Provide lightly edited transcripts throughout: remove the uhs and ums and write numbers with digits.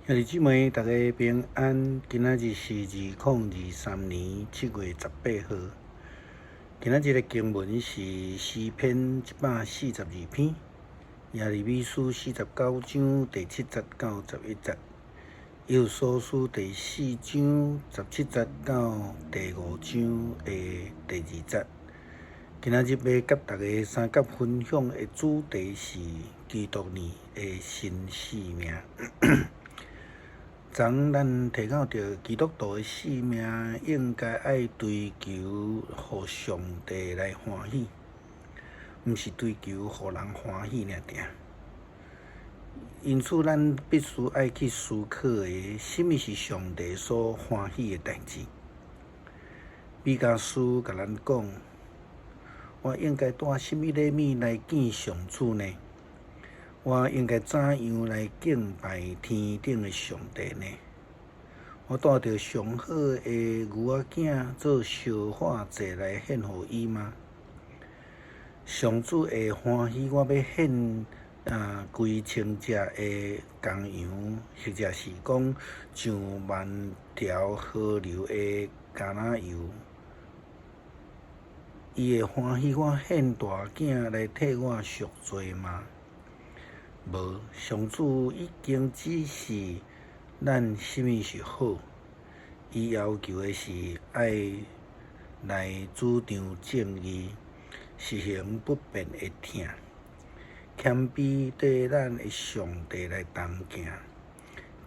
兄弟姊妹，大家平安。今仔日是2023年7月18号。今仔日的经文是诗篇142篇，耶利米书49章第7节到11节，以弗所书第4章17节到第5章的第2节。今仔日要甲大家三角分享的主题是基督年的新使命。昨咱提到着基督徒的使命，应该爱追求互上帝来欢喜，毋是追求互人欢喜尔定。因此，咱必须爱去思考的，什么是上帝所欢喜的代志。弥迦书甲咱讲，我应该带什么礼物来见上主呢？我应该怎样来敬拜天顶的上帝呢？我带着上好的牛仔囝做烧化祭来献予伊吗？上主会欢喜我要献规清只的公羊，或者是讲上万条河流的橄榄油？伊会欢喜我献大囝来替我赎罪吗？无，上主已经指示咱什么是好，伊要求的是爱来主张正义，实行不变的疼，谦卑对咱的上帝来同行，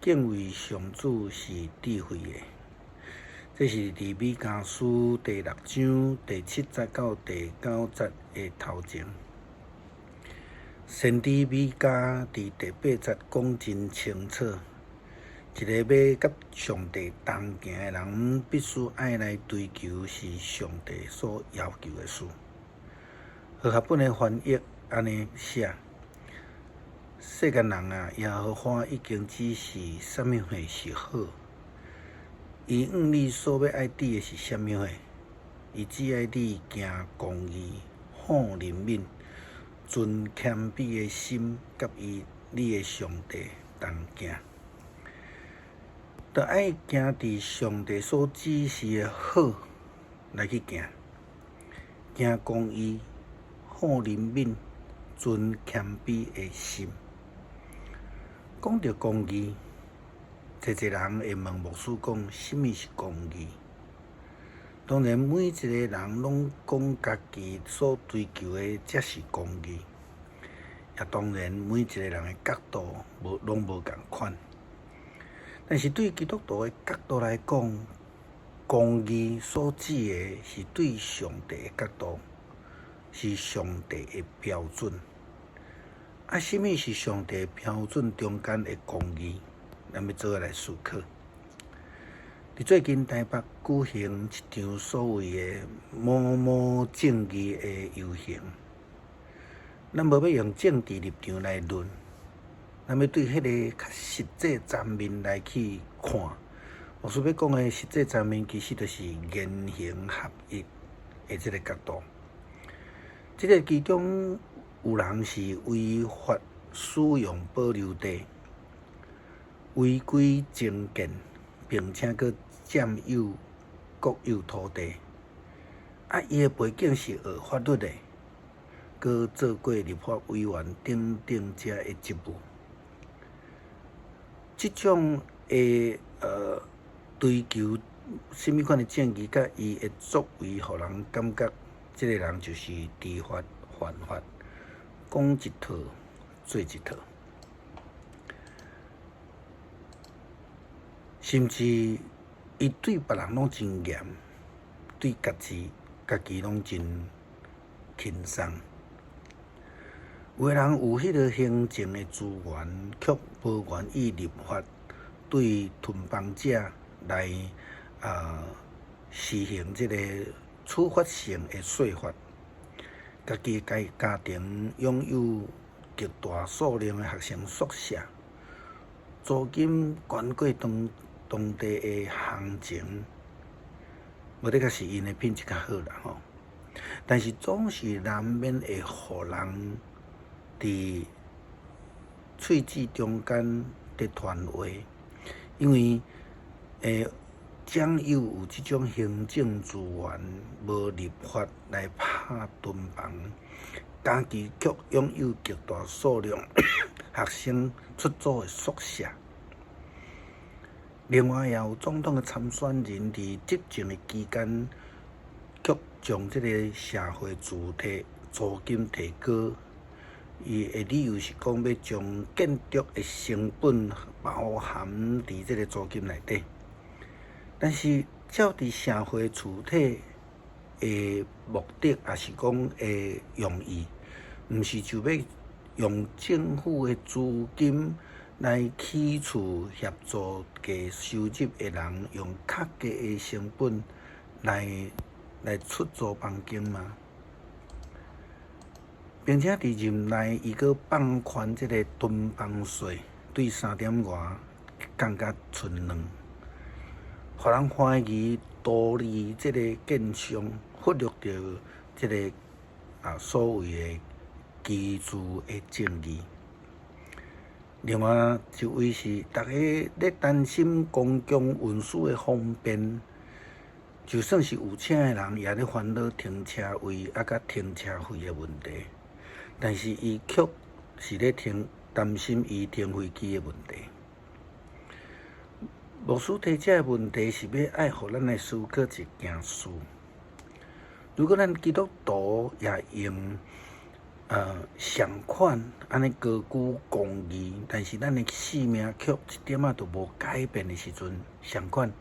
敬畏上主是智慧的。这是伫弥迦书第6章第7节到第9节的头前。先知弥迦伫第8节讲真清楚，一个要甲上帝同行的人，必须爱来追求是上帝所要求的事。和合本的翻译安尼写：世间人啊，耶和华已经指示什么货是好。伊你所要爱滴的是什么货？伊只爱你行公义、好人民。存谦卑的心，甲你的上帝同行，就爱行伫上帝所指示的好来去行，行公义、好人民，存谦卑的心。讲到公义，侪人会问牧师讲，什么是公义？当然，每一个人拢讲家己所追求的才是公义，也当然每一个人的角度拢无共款。但是对基督徒的角度来讲，公义所指的是对上帝的角度，是上帝的标准。什么是上帝的标准中间的公义？咱要做来思考。伫最近台北举行一场所谓的某正义的游行，咱无要用政治立场来论，咱要对迄个较实际层面来去看。我所要讲的实际层面，其实就是言行合一的这个角度。这个其中有人是违法使用保留地，违规增建，并且佫占有国有土地，伊的背景是学法律的，佫做过立法委员等这的职务。这种的追求什么款的正义，甲伊的作为，互人感觉这个人就是知法犯法，讲一套做一套，甚至伊对别人拢真严，对家己拢真轻松。有的人有迄个行政的资源，却无愿意立法对囤房者来实行这个处罚性的税法。家己家庭拥有极大数量的学生宿舍，租金悬过当地的行情，无得个是因的品质较好啦吼。但是总是难免会互人伫喙齿中间伫传话，因为蒋有即种行政资源，无立法来拍蹲房，家己却拥有极大数量学生出租的宿舍。另外，也有总统的参选人伫执政的期间，却将即个社会租金提高。伊的理由是讲要将建筑的成本包含伫即个租金内底。但是，照伫社会主体的目的，也是讲的用意，毋是就要用政府的资金来起厝协助低收入的人，用较低的成本来出租房间吗？并且伫任内，伊阁放宽即个囤房税，对3.5降甲剩2，互人怀疑独立即个建商忽略着即个所谓的居住的正义。另外一位是大家咧担心公共运输的方便，就算是有车的人，也咧烦恼停车位甲停车费的问题。但是伊却是咧担心伊停飞机的问题。牧师提这个问题是要爱互咱来思考一件事：如果咱基督徒也用上款安尼高举公义，但是咱的性命却一点仔都无改变的时阵，上款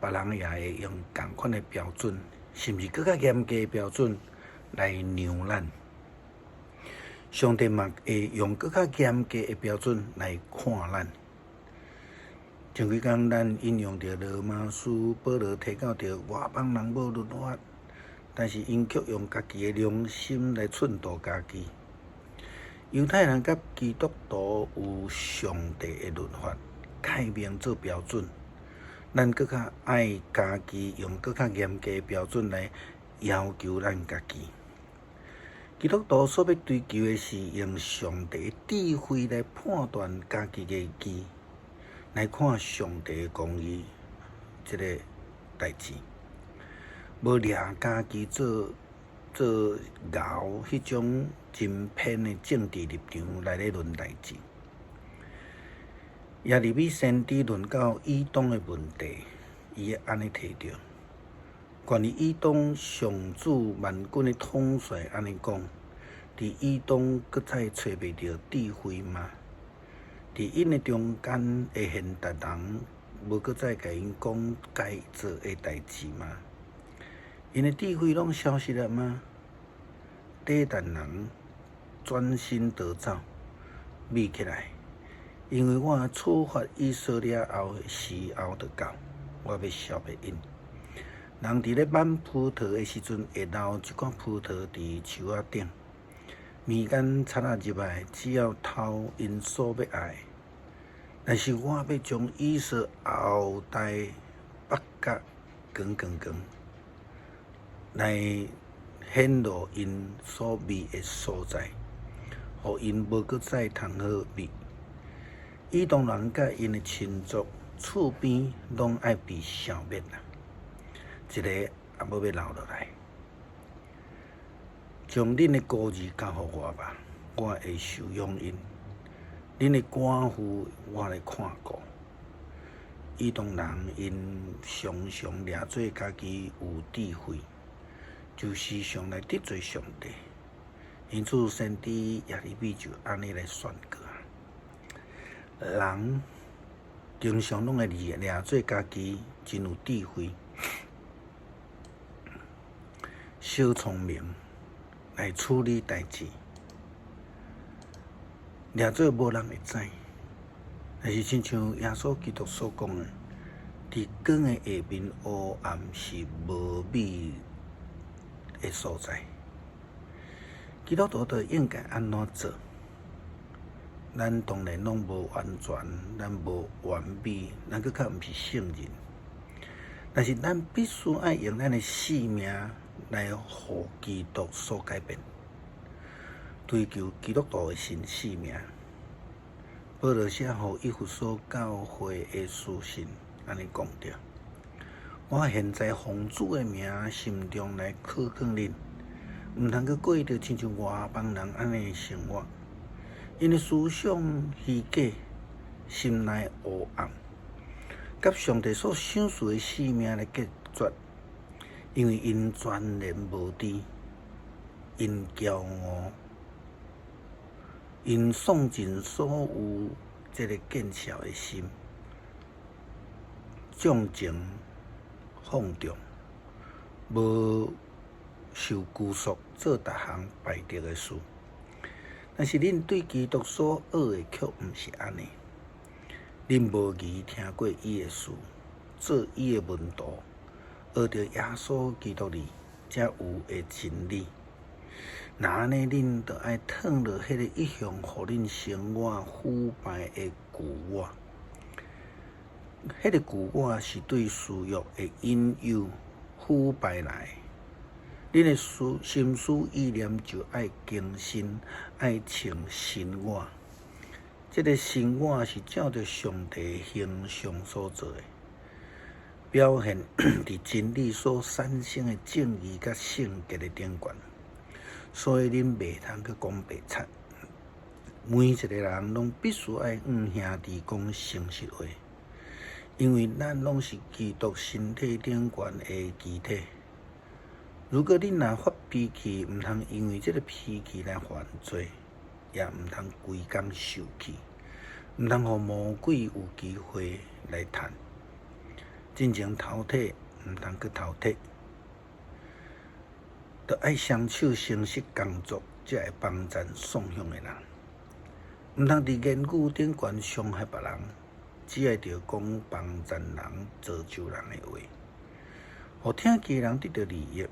别人也会用同款的标准，甚至更较严格的标准来量咱。上帝嘛会用更较严格的标准来看咱。前几工咱引用着罗马书保罗提到着外邦人无律法，但是因却用家己的良心来衬托家己。犹太人甲基督徒有上帝的律法改名做标准，咱更较爱家己用更较严格的标准来要求咱家己。基督徒所要追求的是用上帝的智慧来判断家己的义，来看上帝的公义这个代志，无掠家己做熬迄种真偏的政治立场来咧论代志。耶利米先知论到以东的问题，伊安尼提到。关于以东上主万军的统帅安尼讲：伫以东搁再找袂到智慧吗？伫因的中间会现达人，无搁再甲因讲该做的代志吗？因的智慧拢消失了吗？底等人转身逃走，密起来，因为我处罚以色列后的时候就到，我要消灭因。人伫咧挽葡萄的时阵，会留一罐葡萄伫树仔顶。暝间贼仔入来，只要偷因所要爱。但是我要将以色后代北甲光，来显露因所秘的所在，互因无搁再通好秘。以东人甲因的亲族厝边拢爱被消灭啦。一个也无要留落来，将恁的孤儿交互我吧，我会收养因；恁的寡妇，我来看顾。以东人因常常掠做家己有智慧，就时常来得罪上帝。因此，先知耶利米就安尼来宣告：人经常拢会掠做家己真有智慧。小聪明来处理代志，掠做无人会知。但是亲像耶稣基督所讲的，伫光的下面黑暗是无美的所在。基督徒就应该安怎做？咱当然拢无完全，咱无完美，咱搁较毋是圣人。但是咱必须爱用咱的性命来互基督所改变，追求基督徒的新性命，保罗写互以弗所教会的书信，安尼讲着：我现在奉主的名，心中来苛刻恁，毋通去过着亲像外邦人安尼生活，因为思想虚假，心内黑暗，甲上帝所赏赐的性命来隔绝，因为因全然无知，因骄傲，因丧尽所有这个见笑的心，纵情放纵，无受拘束，做逐项败德的事。但是恁对基督所学的却毋是安尼。恁无疑听过伊的事，做伊的门徒，学着耶稣基督里，才有的真理。那安尼，恁就爱脱落迄个一向互恁生活腐败的旧我。迄个旧我是对私欲的引诱腐败来。恁的心思意念就爱更新，爱穿新我。这个新我是照着上帝形象所做的，表现伫真理所产生的正义甲圣洁的顶悬。所以恁袂通去讲白贼。每一个人拢必须爱兄弟讲诚实话，因为咱拢是基督身体顶悬的肢体。如果恁若发脾气，毋通因为这个脾气来犯罪。也毋通规工受气，毋通互魔鬼有机会来趁。进前头体，毋通去头体，着爱双手诚实工作，才会帮助送向的人。毋通伫言语顶悬伤害别人，只爱着讲帮助人、造就人的话，互听其人得到利益。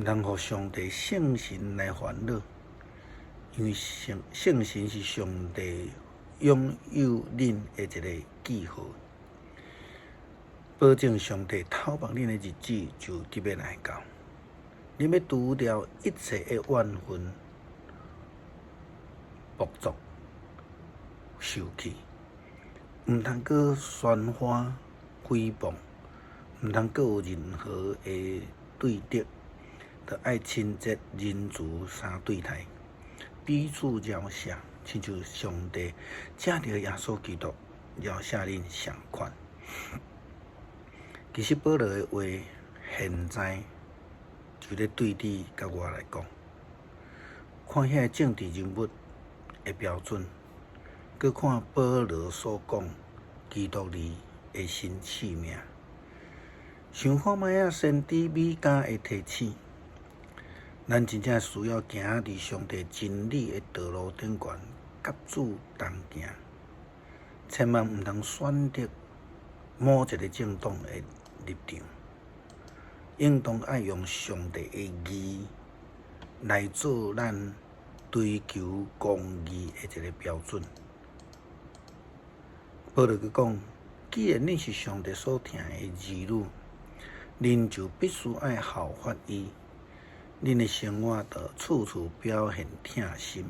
毋通互上帝圣神来烦恼。因为圣神是上帝拥有恁的一个记号，保证上帝讨白恁的日子就特别来到。恁要除掉一切的怨恨、暴躁、受气，毋通阁喧哗、诽谤，毋通阁有任何的对敌，着爱亲切、仁慈三对待。彼此饶赦，亲像上帝借着耶稣基督饶赦恁相款。其实保罗的话，现在就咧对你甲我来讲，看遐政治人物的标准，佮看保罗所讲基督里的新器命，想看卖啊，先知米迦的提醒。咱真正需要行伫上帝真理的道路顶悬，甲主同行，千万毋通选择某一个政党的立场，应当爱用上帝的义来做咱追求公义的一个标准。保罗佮讲，既然恁是上帝所疼的儿女，恁就必须爱效法伊。恁的生活着处处表现疼心，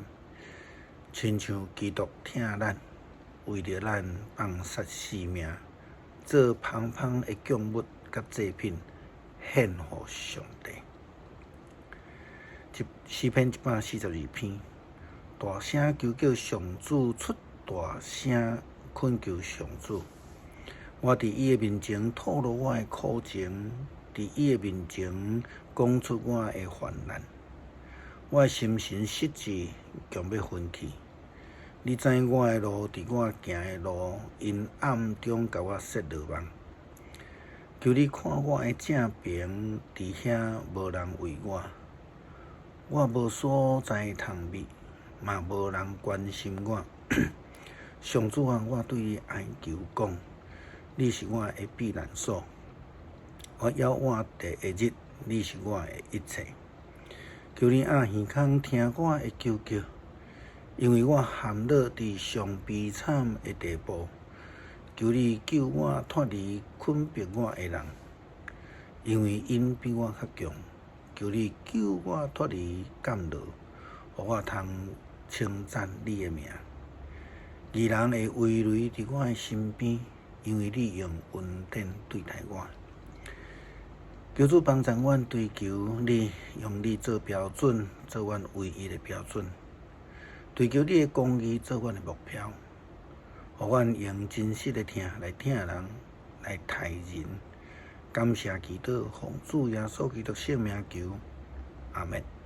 亲像基督疼咱，为着咱放杀性命，做芳芳的供物甲祭品，献互上帝。诗篇142篇，大声求叫上主，出大声恳求上主。我伫伊的面前吐露我的苦情，伫伊的面前讲出我的患难。我的心神失志，强要昏去。你知我的路，伫我行的路，因暗中甲我设落网。求你看我的正平，伫遐无人为我。我无所在通觅，嘛无人关心我。上主啊，我对你哀求讲，你是我的避难所。我要我第一日，你是我的一切。求你耳孔听我的求救，因为我陷落伫上悲惨的地步。求你救我脱离困逼我的人，因为因比我较强。求你救我脱离监牢，互我通称赞你的名。义人会围围伫我的身边，因为你用恩典对待我。求主帮助阮追求你，用你做标准，做阮唯一的标准。追求你的公义做阮的目标，互阮用真实的听来听人，来待人。感谢祈祷，奉主耶稣基督圣名求，阿门。